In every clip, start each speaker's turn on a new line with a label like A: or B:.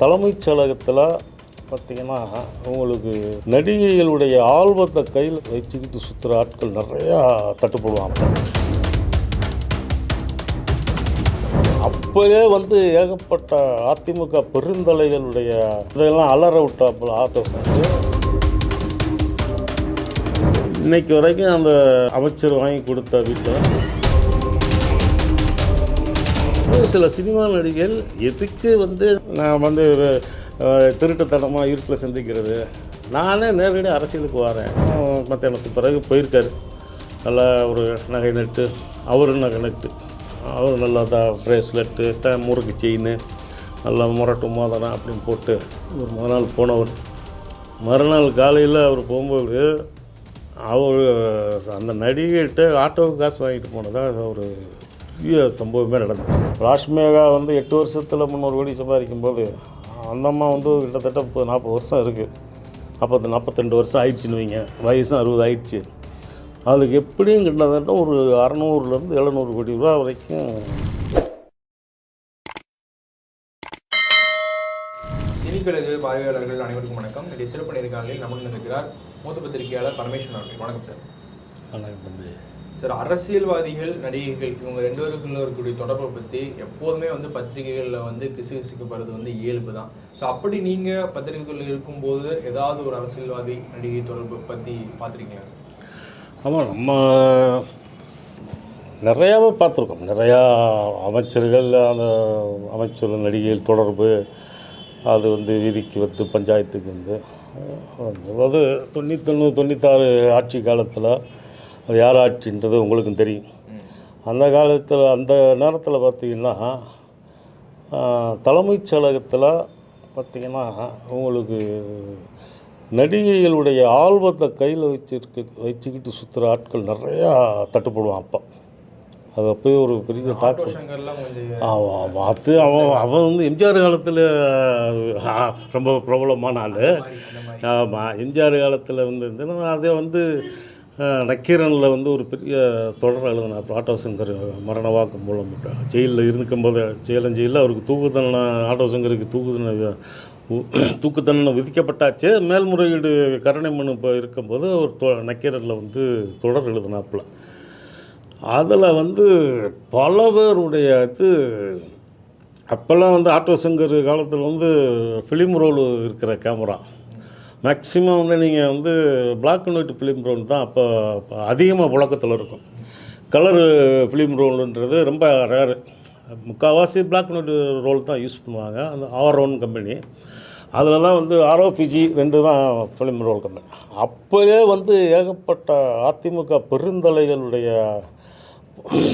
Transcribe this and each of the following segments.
A: தலைமைச் செயலகத்தில் பார்த்திங்கன்னா உங்களுக்கு நடிகைகளுடைய ஆல்பத்தை கையில் வச்சுக்கிட்டு சுற்றுற ஆட்கள் நிறையா தட்டுப்படுவாங்க. அப்போயே ஏகப்பட்ட அதிமுக பெருந்தலைகளுடைய இதெல்லாம் அலற விட்டாப்புல ஆட்டோஸ் இன்னைக்கு வரைக்கும் அந்த அமைச்சர் வாங்கி கொடுத்த வீட்டில் சில சினிமா நடிகைகள் எதுக்கு நான் திருட்டுத்தனமாக இருட்டில் சந்திக்கிறது. நானே நேரடியாக அரசியலுக்கு வரேன். மத்தியானத்துக்கு பிறகு போயிருக்காரு. நல்லா ஒரு நகை நட்டு, அவரும் நகை நட்டு, அவர் நல்லா ப்ரேஸ்லெட்டு, முறுக்கு செயின், நல்லா முரட்டு மோதிரம் அப்படின்னு போட்டு ஒரு மறுநாள் போனவர். மறுநாள் காலையில் அவர் போகும்போது அவர் அந்த நடிகைகிட்ட ஆட்டோவுக்கு காசு வாங்கிட்டு போனதாக ஒரு பெரிய சம்பவமே நடந்தது. ராஷ்மேகா 8 வருஷத்தில் 300 கோடி சம்பாதிக்கும்போது அந்த அம்மா கிட்டத்தட்ட 40 வருஷம் இருக்குது. அப்போ 42 வருஷம் ஆயிடுச்சுன்னு வைங்க, வயசும் 60 ஆயிடுச்சு. அதுக்கு எப்படியும் கிட்டத்தட்ட ஒரு 600லேருந்து 700 கோடி ரூபா வரைக்கும்.
B: சினிக்கழகு பார்வையாளர்கள் அனைவருக்கும் வணக்கம். இன்றைய சிறப்பு நேர்காணலில் நம்முடன் இருக்கிறார் மூத்த பத்திரிகையாளர் பரமேஸ்வரன் அவர்கள். வணக்கம் சார்.
A: வணக்கம் தம்பி.
B: சார், அரசியல்வாதிகள், நடிகைகள் இவங்க 2 பேருக்குள்ள இருக்கக்கூடிய தொடர்பை பற்றி எப்போதுமே பத்திரிகைகளில் கிசுகிசுக்கப்படுறது இயல்பு தான். ஸோ அப்படி நீங்கள் பத்திரிகைகளில் இருக்கும்போது ஏதாவது ஒரு அரசியல்வாதி நடிகை தொடர்பு பற்றி பார்த்துருக்கீங்களா சார்?
A: ஆமாம், நம்ம நிறையாவே பார்த்துருக்கோம். நிறையா அமைச்சர்கள், அந்த அமைச்சர் நடிகைகள் தொடர்பு அது வீதிக்கு பஞ்சாயத்துக்கு அதாவது 91 96 ஆட்சி காலத்தில் அது யார் ஆட்சின்றது உங்களுக்கும் தெரியும். அந்த காலத்தில் அந்த நேரத்தில் பார்த்திங்கன்னா தலைமைச் செயலகத்தில் பார்த்திங்கன்னா உங்களுக்கு நடிகைகளுடைய ஆல்பத்தை கையில் வச்சுக்கிட்டு சுற்றுற ஆட்கள் நிறையா தட்டுப்படுவான். அப்போ அது அப்போயே ஒரு பெரிய தாக்கம். அது அவன் எம்ஜிஆர் காலத்தில் ரொம்ப பிரபலமான ஆள். ஆமாம், எம்ஜிஆர் காலத்தில் அதே நக்கீரனில் ஒரு பெரிய தொடர் எழுதினார். ஆட்டோ சங்கர் மரண வாக்கு மூலம் ஜெயிலில் இருக்கும்போது ஜெயிலில் அவருக்கு தூக்கு தண்டனை, ஆட்டோ சங்கருக்கு தூக்கு தண்டனை விதிக்கப்பட்டாச்சு. மேல்முறையீடு கருணை மனு இப்போ இருக்கும்போது ஒரு நக்கீரனில் தொடர் எழுதினாப்புல. அதில் பல பேருடைய அப்போல்லாம் ஆட்டோ சங்கர் காலத்தில் ஃபிலிம் ரோல் இருக்கிற கேமரா மேக்ஸிமம் நீங்கள் black and white film roll தான் அப்போ அதிகமாக புழக்கத்தில் இருக்கும். கலரு ஃபிலிம் ரோலுன்றது ரொம்ப ரேரு. முக்கால்வாசி பிளாக் அண்ட் ஒயிட் ரோல் தான் யூஸ் பண்ணுவாங்க. அந்த R1 கம்பெனி அதில் தான் ROPG 2 தான் ஃபிலிம் ரோல் கம்பெனி. அப்போயே ஏகப்பட்ட அதிமுக பெருந்தலைகளுடைய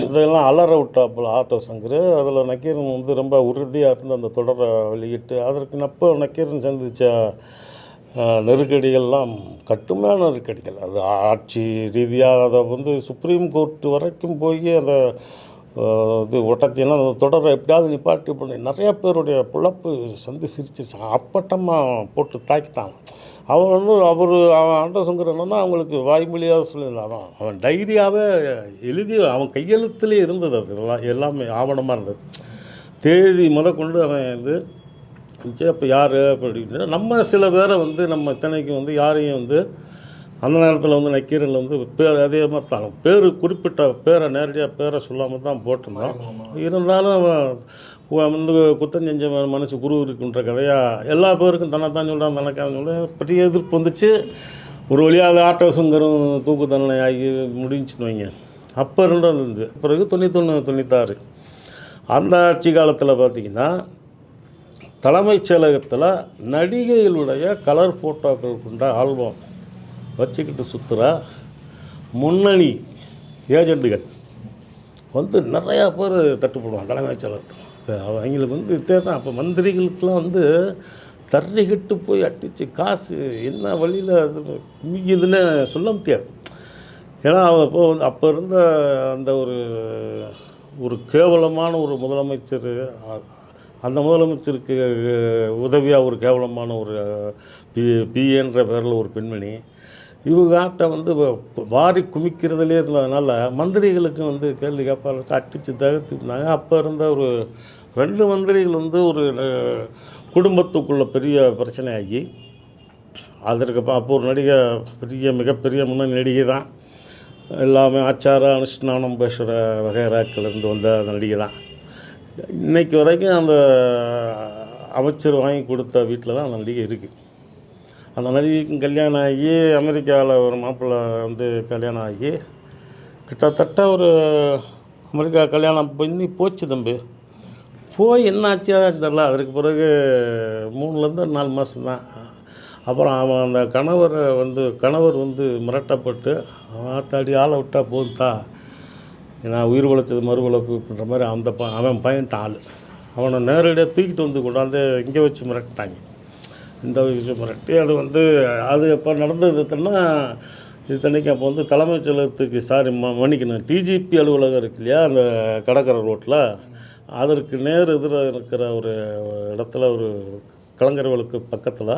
A: இதெல்லாம் அலற விட்டாப்புல ஆட்டோ சங்கர். அதில் நக்கீரன் ரொம்ப உறுதியாக இருந்து அந்த தொடரை வெளியிட்டு அதற்கு நக்கீரன் சந்தித்த நெருக்கடிகள்லாம் கட்டுமையான நெருக்கடிகள். அது ஆட்சி ரீதியாக அதை சுப்ரீம் கோர்ட்டு வரைக்கும் போய் அந்த ஒட்டச்சின்னா அந்த தொடரை எப்படியாவது நிப்பாட்டி பண்ணி நிறையா பேருடைய பிழப்பு சிரிச்சிருச்சு. அப்பட்டமாக போட்டு தாக்கிட்டான். அவன் அவன் ஆட்டோ சங்கர் என்னன்னா அவங்களுக்கு வாய்மொழியாக சொல்லியிருந்தான். அவன் டைரியாகவே எழுதி அவன் கையெழுத்துலேயே இருந்தது. அது எல்லாமே ஆவணமாக இருந்தது. தேதி கொண்டு அவன் அப்போ யார் அப்படின்னு நம்ம சில பேரை நம்ம இத்தனைக்கும் யாரையும் அந்த நேரத்தில் நக்கீரனில் பேர் அதே மாதிரி தான் பேர் குறிப்பிட்ட பேரை நேரடியாக பேரை சொல்லாமல் தான் போட்டிருந்தோம். இருந்தாலும் அவன் குத்தம் செஞ்ச மனசு குரு இருக்குன்ற கதையாக எல்லா பேருக்கும் தன்னைத்தான் சொல்கிறான், தனக்கான சொல்ல பெரிய எதிர்ப்பு வந்துச்சு. ஒரு வழியாக ஆட்டோ சங்கரும் தூக்கு தண்டனை ஆகி முடிஞ்சுன்னு வைங்க. அப்போ இருந்தது. பிறகு 91 96 அந்த ஆட்சி காலத்தில் பார்த்திங்கன்னா தலைமைச் செயலகத்தில் நடிகைகளுடைய கலர் ஃபோட்டோக்கள் கொண்ட ஆல்பம் வச்சுக்கிட்டு சுற்றுற முன்னணி ஏஜெண்டுகள் நிறையா பேர் தட்டுப்படுவாங்க தலைமைச் செயலகத்தில். அவங்களுக்கு இதே தான். அப்போ மந்திரிகளுக்கெல்லாம் தர்றிக்கிட்டு போய் அடித்து காசு என்ன வழியில் அது மிகுதுன்னு சொல்ல முடியாது. ஏன்னா அப்போ இருந்த அந்த ஒரு கேவலமான ஒரு முதலமைச்சர், அந்த முதலமைச்சருக்கு உதவியாக ஒரு கேவலமான ஒரு பிஏன்ற பேரில் ஒரு பெண்மணி இவங்க வாரி குமிக்கிறதுலே இருந்ததுனால மந்திரிகளுக்கு கேள்வி கேட்பாளருக்கு அடித்து தகர்த்துனாங்க. அப்போ இருந்த ஒரு 2 மந்திரிகள் ஒரு குடும்பத்துக்குள்ள பெரிய பிரச்சனையாகி அதற்கு அப்போ ஒரு நடிகை மிகப்பெரிய முன்னணி நடிகை தான். எல்லாமே ஆச்சார அனுஷ்டானம் பேசுகிற வகைராக்கிலேருந்து வந்த அந்த நடிகை தான். இன்றைக்கு வரைக்கும் அந்த அமைச்சர் வாங்கி கொடுத்த வீட்டில் தான் அந்த நடிகை இருக்குது. அந்த நடிகைக்கும் கல்யாணம் ஆகி அமெரிக்காவில் ஒரு மாப்பிள்ளை வந்து கல்யாணம் ஆகி கிட்டத்தட்ட ஒரு அமெரிக்கா கல்யாணம் பண்ணி போச்சு தம்பி. போய் என்ன ஆச்சா தெரியல. அதற்கு பிறகு 3லேருந்து 4 மாதம் தான். அப்புறம் அவன் அந்த கணவர் வந்து மிரட்டப்பட்டு ஆத்தாடி ஆளை விட்டா போதுதா, நான் உயிர் உழைச்சது மறுவளப்புன்ற மாதிரி அவன் பையன்ட்ட ஆள் அவனை நேரடியாக தூக்கிட்டு வந்து கொண்டாந்து இங்கே வச்சு மிரட்டிட்டாங்க. இந்த விஷயம் மிரட்டி அது எப்போ நடந்ததுன்னா இத்தனைக்கு அப்போ வந்து தலைமைச் செயலகத்துக்கு மன்னிக்கணும், டிஜிபி அலுவலகம் இருக்கு இல்லையா, அந்த கடற்கரை ரோட்டில் அதற்கு நேர் எதிராக இருக்கிற ஒரு இடத்துல ஒரு கலங்கரவளுக்கு பக்கத்தில்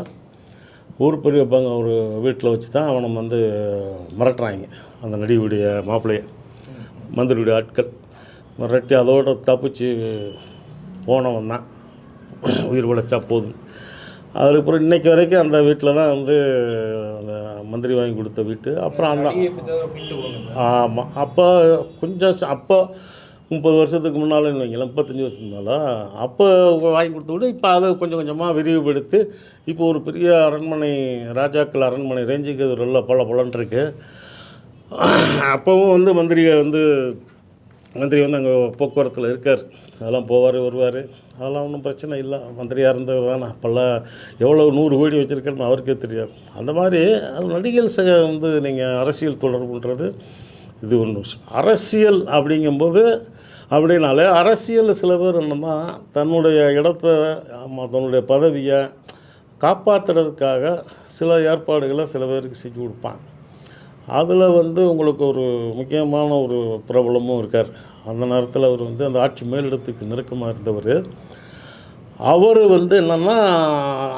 A: ஊர் பெரிய ஒரு வீட்டில் வச்சு தான் அவனை வந்து மிரட்டுறாங்க. அந்த நடிகையுடைய மாப்பிள்ளையை மந்திரியுடைய ஆட்கள் மிரட்டி அதோடு தப்பிச்சு போனவன் தான் உயிர் உழைச்சா போதும். அதுக்கப்புறம் இன்றைக்கி வரைக்கும் அந்த வீட்டில் தான் வந்து அந்த மந்திரி வாங்கி கொடுத்த வீட்டு. அப்புறம் அந்த ஆமாம் அப்போ 30 வருஷத்துக்கு முன்னால் வைங்களேன், 35 வருஷத்துக்கு முன்னால் அப்போ வாங்கி கொடுத்த விட இப்போ அதை கொஞ்சம் கொஞ்சமாக விரிவுபடுத்தி இப்போ ஒரு பெரிய அரண்மனை, ராஜாக்கள் அரண்மனை ரேஞ்சுக்கு அது நல்ல பலன்ட்டுருக்கு. அப்போவும் வந்து மந்திரி வந்து அங்கே போக்குவரத்தில் இருக்கார். அதெல்லாம் போவார் வருவார், அதெல்லாம் ஒன்றும் பிரச்சனை இல்லை. மந்திரியாக இருந்தவர் தானே. அப்போல்லாம் எவ்வளோ 100 கோடி வச்சுருக்கேன்னு அவருக்கே தெரியாது. அந்த மாதிரி நடிகர் வந்து நீங்கள் அரசியல் தொடர்புன்றது இது ஒன்று விஷயம். அரசியல் அப்படிங்கும்போது அப்படின்னாலே அரசியலில் சில பேர் என்னன்னா தன்னுடைய இடத்த தன்னுடைய பதவியை காப்பாற்றுறதுக்காக சில ஏற்பாடுகளை சில பேருக்கு செஞ்சு கொடுப்பாங்க. அதில் வந்து உங்களுக்கு ஒரு முக்கியமான ஒரு பிரபலமும் இருக்கார். அந்த நேரத்தில் அவர் வந்து அந்த ஆட்சி மேலிடத்துக்கு நெருக்கமாக இருந்தவர். அவர் வந்து என்னென்னா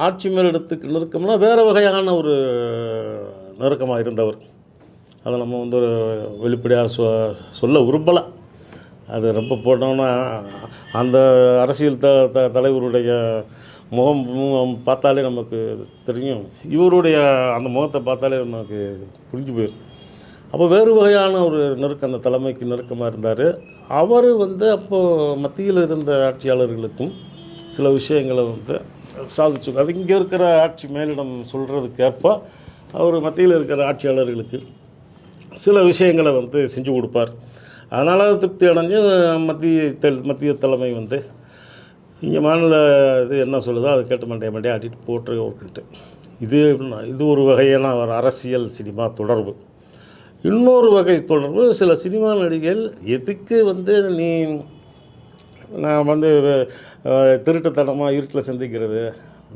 A: ஆட்சி மேலிடத்துக்கு நெருக்கம்னா வேறு வகையான ஒரு நெருக்கமாக இருந்தவர். அதை நம்ம வந்து ஒரு வெளிப்படையாக சொல்ல விரும்பலை. அது ரொம்ப போட்டோம்னா அந்த அரசியல் தலைவருடைய முகம் பார்த்தாலே நமக்கு தெரியும், இவருடைய அந்த முகத்தை பார்த்தாலே நமக்கு புரிஞ்சு போயிடும். அப்போ வேறு வகையான ஒரு நெருக்கம், அந்த தலைமைக்கு நெருக்கமாக இருந்தார். அவர் வந்து அப்போது மத்தியில் இருந்த ஆட்சியாளர்களுக்கும் சில விஷயங்களை வந்து சாதிச்சு, அது இங்கே இருக்கிற ஆட்சி மேலிடம் சொல்கிறதுக்கேற்ப அவர் மத்தியில் இருக்கிற ஆட்சியாளர்களுக்கு சில விஷயங்களை வந்து செஞ்சு கொடுப்பார். அதனால் திருப்தி அடைஞ்சு மத்திய தலைமை வந்து இங்கே மாநில இது என்ன சொல்லுதோ அதை கேட்டு மண்டையை ஆட்டிட்டு போட்டு ஓட்டுட்டு இது ஒரு வகையான ஒரு அரசியல் சினிமா தொடர்பு. இன்னொரு வகை தொடர்பு, சில சினிமா நடிகைகள் எதுக்கு வந்து நான் வந்து திருட்டுத்தனமாக இருட்டில் சந்திக்கிறது,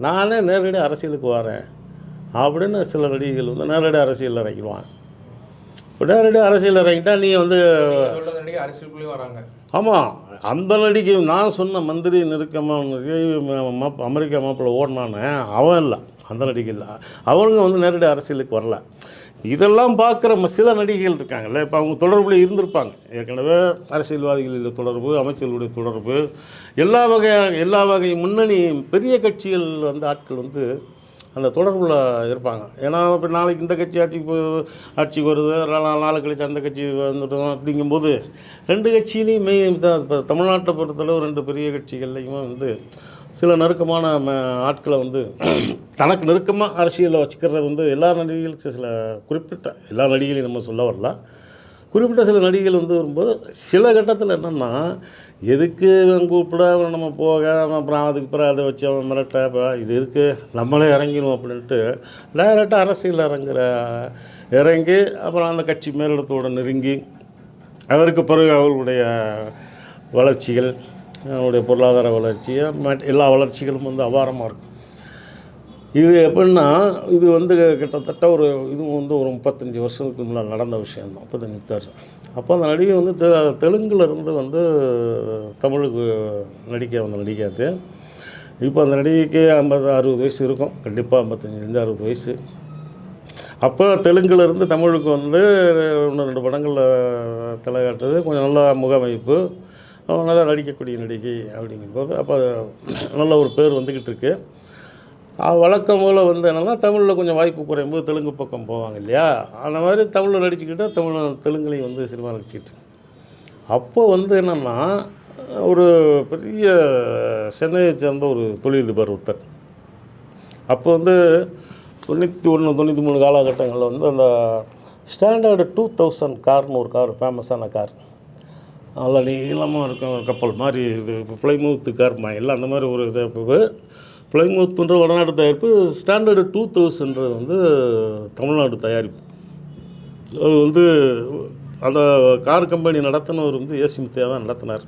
A: நானே நேரடி அரசியலுக்கு வரேன் அப்படின்னு சில நடிகைகள் வந்து நேரடி அரசியலில் இறங்கிடுவாங்க. இப்போ நேரடி அரசியல் இறங்கிட்டால் நீ வந்து
B: அரசியலுக்குள்ளேயே வராங்க.
A: ஆமாம், அந்த நடிகை நான் சொன்ன மந்திரி நெருக்கமாக அமெரிக்கா மாப்பிள்ளை ஓடினானே அவன் இல்லை, அந்த நடிகை இல்லை. அவங்க வந்து நேரடி அரசியலுக்கு வரல. இதெல்லாம் பார்க்குற சில நடிகைகள் இருக்காங்கல்ல, இப்போ அவங்க தொடர்புல இருந்திருப்பாங்க. ஏற்கனவே அரசியல்வாதிகளில் தொடர்பு, அமைச்சர்களுடைய தொடர்பு, எல்லா வகை முன்னணி பெரிய கட்சிகள் வந்து ஆட்கள் வந்து அந்த தொடர்பில் இருப்பாங்க. ஏன்னா இப்போ நாளைக்கு இந்த கட்சி ஆட்சிக்கு வருது, 4 கழிச்சு அந்த கட்சி வந்துடும். அப்படிங்கும்போது 2 கட்சியிலையும் இப்போ தமிழ்நாட்டை பொறுத்தளவு 2 பெரிய கட்சிகள்லையுமே வந்து சில நெருக்கமான ஆட்களை வந்து தனக்கு நெருக்கமாக அரசியலில் வச்சுக்கிறது வந்து எல்லா நடிகைகளுக்கும் சில குறிப்பிட்ட எல்லா நடிகைகளையும் நம்ம சொல்ல வரல, குறிப்பிட்ட சில நடிகைகள் வந்து வரும்போது சில கட்டத்தில் என்னென்னா எதுக்கு கூப்பிட நம்ம போக அப்புறம் அதுக்கு பிறகு அதை வச்சு அவன் மிரட்ட இது எதுக்கு நம்மளே இறங்கிடும் அப்படின்ட்டு டைரெக்டாக அரசியல் இறங்கி அப்புறம் அந்த கட்சி மேலிடத்தோடு நெருங்கி அதற்கு பிறகு அவர்களுடைய வளர்ச்சிகள், அவனுடைய பொருளாதார வளர்ச்சி, எல்லா வளர்ச்சிகளும் வந்து அபாரமாக இருக்கும். இது எப்படின்னா இது வந்து கிட்டத்தட்ட இதுவும் வந்து ஒரு 35 வருஷத்துக்கு முன்னாடி நடந்த விஷயம் தான். 35 வருஷம். அப்போ அந்த நடிகை வந்து தெலுங்குலேருந்து வந்து தமிழுக்கு நடிக்காது. இப்போ அந்த நடிகைக்கு 50-60 வயசு இருக்கும், கண்டிப்பாக 55-60 வயசு. அப்போ தெலுங்குலேருந்து தமிழுக்கு வந்து 1-2 படங்களில் தலை காட்டுறது, கொஞ்சம் நல்லா முகமைப்பு, அவங்க நல்லா நடிக்கக்கூடிய நடிகை அப்படிங்கும்போது அப்போ நல்ல ஒரு பேர் வந்துக்கிட்டு இருக்கு. வழக்கம் போல் வந்து என்னென்னா தமிழில் கொஞ்சம் வாய்ப்பு குறையும் போது தெலுங்கு பக்கம் போவாங்க இல்லையா, அந்த மாதிரி தமிழில் நடிச்சுக்கிட்டு தெலுங்குலையும் வந்து சினிமா நடிச்சிக்கிட்டு. அப்போது வந்து என்னென்னா ஒரு பெரிய சென்னையை சேர்ந்த ஒரு தொழிலதிபர் ஒருத்தர். அப்போ வந்து 91, 93 காலகட்டங்களில் வந்து அந்த ஸ்டாண்டர்டு 2000 கார்னு ஒரு கார், ஃபேமஸான கார், நல்லா நீளமாக இருக்கும், கப்பல் மாதிரி. இது இப்போ ஃப்ளைமவுத்து கார் எல்லாம் அந்த மாதிரி ஒரு இது. இப்போ ஃப்ளைமவுத்துன்ற வடநாடு தயாரிப்பு, ஸ்டாண்டர்டு 2000ன்றது வந்து தமிழ்நாடு தயாரிப்பு. அது வந்து அந்த கார் கம்பெனி நடத்தினவர் வந்து ஏசி முத்தையா தான் நடத்தினார்.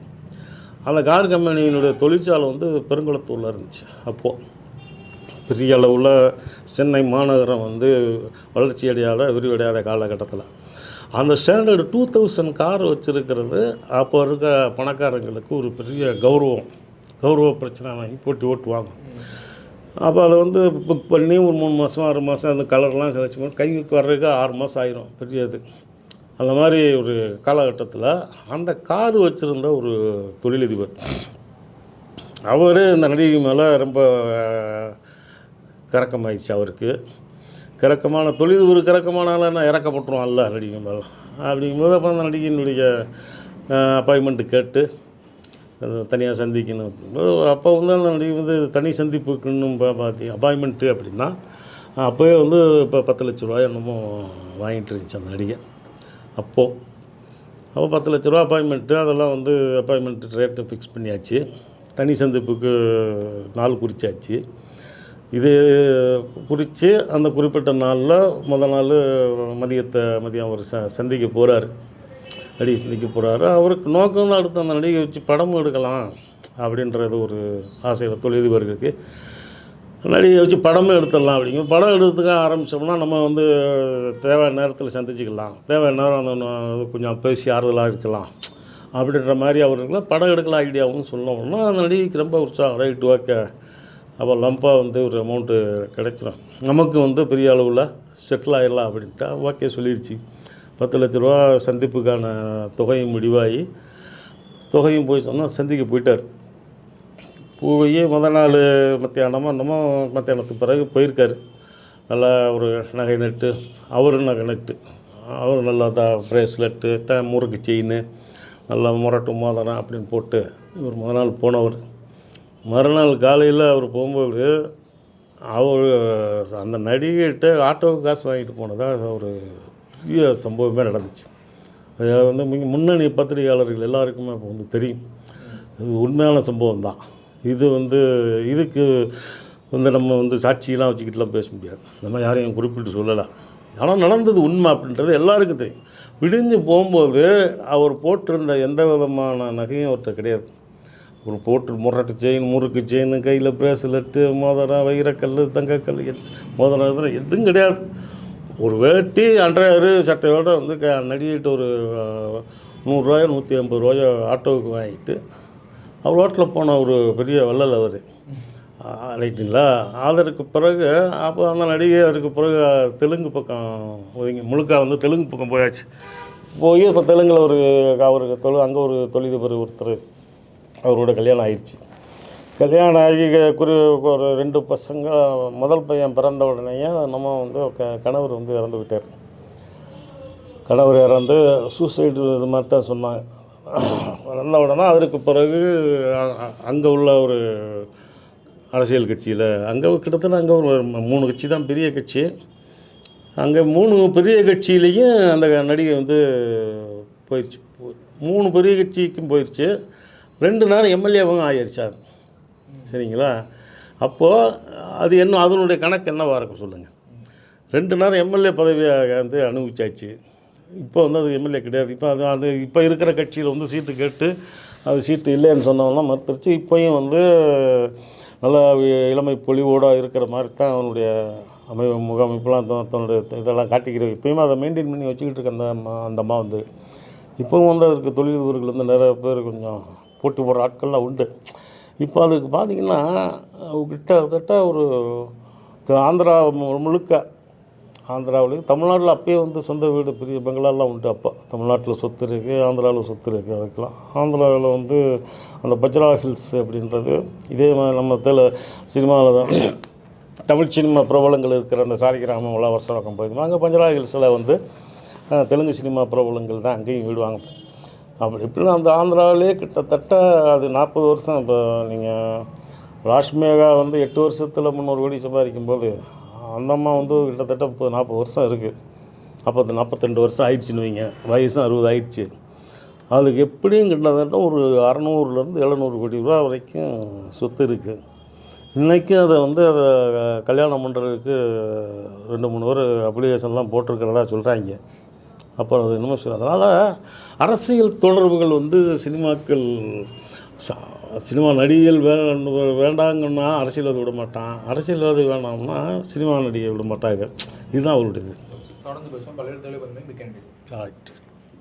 A: அந்த கார் கம்பெனியினுடைய தொழிற்சாலை வந்து பெருங்குளத்தூரில் இருந்துச்சு. அப்போது பெரிய அளவில் சென்னை மாநகரம் வந்து வளர்ச்சி அடையாத, விரிவடையாத காலகட்டத்தில் அந்த ஸ்டாண்டர்டு 2000 கார் வச்சுருக்கிறது அப்போ இருக்க பணக்காரங்களுக்கு ஒரு பெரிய கௌரவ பிரச்சனை வாங்கி போட்டி ஓட்டுவாங்க. அப்போ அதை வந்து புக் பண்ணி ஒரு 3 மாதம் 6 மாதம் அந்த கலர்லாம் செலக்ட் பண்ணி கைக்கு வர்றதுக்கு 6 மாதம் ஆயிரும், பெரிய இது. அந்த மாதிரி ஒரு காலகட்டத்தில் அந்த கார் வச்சுருந்த ஒரு தொழிலதிபர், அவர் இந்த நடிகை மேலே ரொம்ப கிறக்கமாயிடுச்சு. அவருக்கு கிறக்கமான தொழிலதிபர் கிறக்கமானால இறக்கப்பட்டுருவான்ல நடிகை மேலே. அப்படிங்கும்போது அப்போ அந்த நடிகையினுடைய அப்பாயின்மெண்ட்டு கேட்டு தனியாக சந்திக்கணும். அப்போ வந்து அந்த நடிகை வந்து தனி சந்திப்புக்குன்னு அப்பாயின்மெண்ட்டு அப்படின்னா அப்போயே வந்து இப்போ 10 லட்ச ரூபாய் என்னமோ வாங்கிட்டு இருந்துச்சு அந்த நடிகை. அப்போ 10 லட்ச ரூபா அப்பாயின்மெண்ட்டு, அதெல்லாம் வந்து அப்பாயின்மெண்ட் ரேட்டு ஃபிக்ஸ் பண்ணியாச்சு. தனி சந்திப்புக்கு நாள் குறித்தாச்சு. இது குறித்து அந்த குறிப்பிட்ட நாளில் முதல் நாள் மதியம் ஒரு சந்திக்க போகிறாரு, நடிகை சந்திக்க போகிறாரு. அவருக்கு நோக்கம் தான் அடுத்து அந்த நடிகை வச்சு படமும் எடுக்கலாம் அப்படின்றது ஒரு ஆசையில் தொழிலதிபர்களுக்கு. நடிகை வச்சு படமும் எடுத்துடலாம் அப்படிங்க. படம் எடுத்துக்க ஆரம்பித்தோம்னா நம்ம வந்து தேவையான நேரத்தில் சந்திச்சுக்கலாம், தேவையான நேரம் அந்த கொஞ்சம் பேசி ஆறுதலாக இருக்கலாம் அப்படின்ற மாதிரி அவருக்குலாம் படம் எடுக்கலாம் ஐடியாவும் சொன்னோம்னா அந்த நடிகைக்கு ரொம்ப உற்சாகம். ரைட்டு, ஓகே, அப்போ லம்பாக வந்து ஒரு அமௌண்ட்டு கிடைச்சிடும், நமக்கு வந்து பெரிய அளவில் செட்டில் ஆகிடலாம் அப்படின்ட்டு ஓகே சொல்லிடுச்சு. 10 லட்ச ரூபா சந்திப்புக்கான தொகையும் முடிவாகி, தொகையும் போய் சொன்னால் சந்திக்க போயிட்டார். போய் முதல் நாள் மத்தியானத்துக்கு பிறகு போயிருக்கார். நல்லா ஒரு நகை நட்டு, அவரும் நகை நட்டு, அவர் நல்லா ப்ரேஸ்லெட்டு, முறுக்கு செயின், நல்லா முரட்டு மோதிரம் அப்படின்னு போட்டு இவர் முதல் நாள் போனவர். மறுநாள் காலையில் அவர் போகும்போது அவர் அந்த நடிகைகிட்ட ஆட்டோவுக்கு காசு வாங்கிட்டு போனதாக ஒரு பெரிய சம்பவமே நடந்துச்சு. அது வந்து முன்னணி பத்திரிகையாளர்கள் எல்லாருக்குமே இப்போ வந்து தெரியும். இது உண்மையான சம்பவம் தான். இது வந்து இதுக்கு வந்து நம்ம வந்து சாட்சியெல்லாம் வச்சுக்கிட்டுலாம் பேச முடியாது, நம்ம யாரையும் குறிப்பிட்டு சொல்லலாம். ஆனால் நடந்தது உண்மை அப்படின்றது எல்லாருக்கும் தெரியும். விடிஞ்சு போகும்போது அவர் போட்டிருந்த எந்த விதமான நகையும் அவர்கிட்ட கிடையாது. ஒரு முரட்டு செயின், முறுக்கு செயின், கையில் பிரேஸ்லெட்டு, மோதிரம், வைரக்கல், தங்கக்கல், மோதிரம் எதுவும் கிடையாது. ஒரு வேட்டி அன்றைய சட்டையோடு வந்து நடிகிட்டு ஒரு 100 ரூபாயோ 150 ரூபாயோ ஆட்டோவுக்கு வாங்கிட்டு அவர் ரோட்டில் போன ஒரு பெரிய வள்ளல் அவர், ரைட்டுங்களா. அதற்கு பிறகு அப்போ அந்த நடிகை அதற்கு பிறகு தெலுங்கு பக்கம் ஒதுங்கி முழுக்க வந்து தெலுங்கு பக்கம் போயாச்சு. போய் இப்போ தெலுங்கில் அவருக்கு அங்கே ஒரு தொழிலதிபர் ஒருத்தர், அவரோட கல்யாணம் ஆயிடுச்சு. கல்யாணம் ஆகி ஒரு 2 பசங்க. முதல் பையன் பிறந்த உடனேயே நம்ம வந்து கணவர் வந்து இறந்து விட்டார். கணவர் இறந்து சூசைடு இது மாதிரி தான் சொன்னாங்க. இறந்த உடனே அதற்கு பிறகு அங்கே உள்ள ஒரு அரசியல் கட்சியில் அங்கே கிட்டத்தட்ட அங்கே ஒரு 3 கட்சி தான் பெரிய கட்சி. அங்கே 3 பெரிய கட்சியிலையும் அந்த நடிகை வந்து போயிடுச்சு. 3 பெரிய கட்சிக்கும் போயிடுச்சு. 2 நேரம் எம்எல்ஏவும் ஆகிடுச்சார். சரிங்களா. அப்போது அது என்ன, அதனுடைய கணக்கு என்னவாக இருக்கும் சொல்லுங்கள். 2 நேரம் எம்எல்ஏ பதவியாக வந்து அனுபவிச்சாச்சு. இப்போ வந்து அது எம்எல்ஏ கிடையாது. இப்போ இருக்கிற கட்சியில் வந்து சீட்டு கேட்டு அது சீட்டு இல்லைன்னு சொன்னவங்கன்னா மறுத்துருச்சு. இப்போயும் வந்து நல்லா இளமை பொலிவோடு இருக்கிற மாதிரி தான் அவனுடைய முகமைப்பெல்லாம் தன்னுடைய இதெல்லாம் காட்டிக்கிற. இப்போயுமே அதை மெயின்டைன் பண்ணி வச்சுக்கிட்டு இருக்க அந்த அம்மா வந்து இப்போவும் வந்து அதற்கு தொழிலதிபர்கள் வந்து நிறைய பேர் கொஞ்சம் போட்டி போடுற ஆட்கள்லாம் உண்டு. இப்போ அதுக்கு பார்த்திங்கன்னா கிட்டத்தட்ட ஒரு ஆந்திரா முழுக்க ஆந்திராவிலையும் தமிழ்நாட்டில் அப்பயே வந்து சொந்த வீடு பெரிய பங்களாலாம் உண்டு. அப்போ தமிழ்நாட்டில் சொத்து இருக்குது, ஆந்திராவில் சொத்து இருக்குது. அதுக்கெலாம் ஆந்திராவில் வந்து அந்த பஜ்ரா ஹில்ஸ் அப்படின்றது இதே மாதிரி நம்ம சினிமாவில் தான் தமிழ் சினிமா பிரபலங்கள் இருக்கிற அந்த சாலிகிராமம் வருஷம் போயிருந்தோம். அங்கே பஜ்ரா ஹில்ஸில் வந்து தெலுங்கு சினிமா பிரபலங்கள் தான் அங்கேயும் வீடு வாங்க. அப்படி இப்படின்னா அந்த ஆந்திராவிலே கிட்டத்தட்ட அது 40 வருஷம். இப்போ நீங்கள் ராஷ்மேகா வந்து 8 வருஷத்தில் 300 கோடி சம்பாதிக்கும்போது அந்த அம்மா வந்து கிட்டத்தட்ட 30-40 வருஷம் இருக்குது. அப்போ 42 வருஷம் ஆயிடுச்சுன்னு வைங்க, வயசும் 60 ஆயிடுச்சு. அதுக்கு எப்படியும் கிட்டத்தட்ட ஒரு 600-700 கோடி ரூபா வரைக்கும் சொத்து இருக்குது. இன்றைக்கும் அதை வந்து கல்யாணம் பண்ணுறதுக்கு 2-3 பேர் அப்ளிகேஷன்லாம் போட்டிருக்கிறதா சொல்கிறாங்க. அப்புறம் அது என்னமோ அதனால் அரசியல் தொடர்புகள் வந்து சினிமா நடிகைகள் வேண்டாங்கன்னா அரசியல்வாதி விட மாட்டான், அரசியல்வாதி வேணாம்னா சினிமா நடிகை விட மாட்டாங்க. இதுதான் அவருடைய இது.
B: தொடர்ந்து பேசுவோம். பல்வேறு தொழில் மிக்க நன்றி.
A: கரெக்ட்.